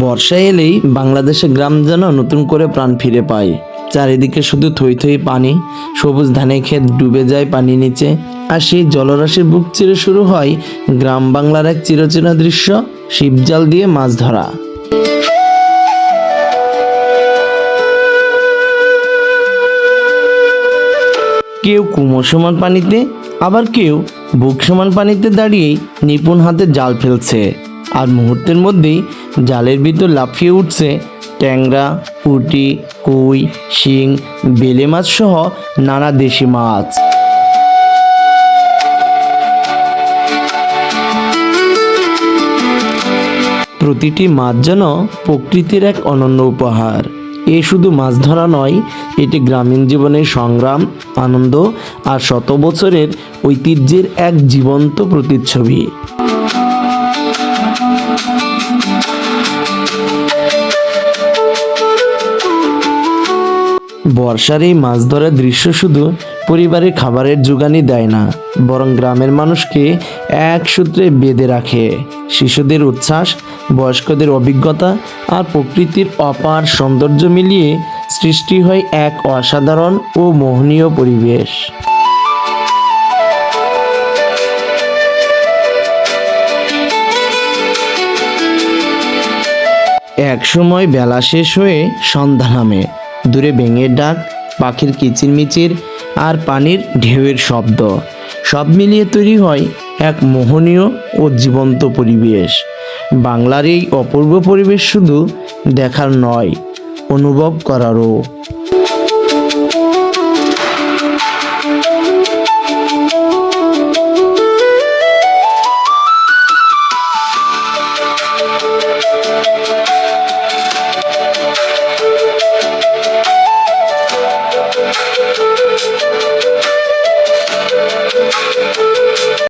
বর্ষা এলেই বাংলাদেশের গ্রাম যেন নতুন করে প্রাণ ফিরে পায়। চারিদিকে শুধু থই থই পানি, সবুজ ধানের ক্ষেত ডুবে যায় পানি নিচে, আর সেই জলরাশির বুক চিরে শুরু হয় গ্রাম বাংলার এক চিরচেনা দৃশ্য, শিবজাল দিয়ে মাছ ধরা। কেউ কুমোর সমান পানিতে, আবার কেউ বুক সমান পানিতে দাঁড়িয়েই নিপুণ হাতে জাল ফেলছে, আর মুহূর্তের মধ্যেই জালের ভিতর লাফিয়ে উঠছে ট্যাংরা, পুঁটি, কই, শিং, বেলে মাছ সহ নানা দেশি মাছ। প্রতিটি মাছ যেন প্রকৃতির এক অনন্য উপহার। এ শুধু মাছ ধরা নয়, এটি গ্রামীণ জীবনের সংগ্রাম, আনন্দ আর শত বছরের ঐতিহ্যের এক জীবন্ত প্রতিচ্ছবি। বর্ষার এই মাছ ধরার দৃশ্য শুধু পরিবারের খাবারের জোগানই দেয় না, বরং গ্রামের মানুষকে এক সূত্রে বেঁধে রাখে। শিশুদের উচ্ছ্বাস, বয়স্কদের অভিজ্ঞতা আর প্রকৃতির অপার সৌন্দর্য মিলিয়ে সৃষ্টি হয় এক অসাধারণ ও মোহনীয় পরিবেশ। এক সময় বেলা শেষ হয়ে সন্ধ্যা নামে, দূরে ব্যাঙের ডাক, পাখির কিচিরমিচির আর পানির ঢেউয়ের শব্দ, সব মিলিয়ে তৈরি হয় এক মোহনীয় ও জীবন্ত পরিবেশ। বাংলার এই অপূর্ব পরিবেশ শুধু দেখার নয়, অনুভব করারও।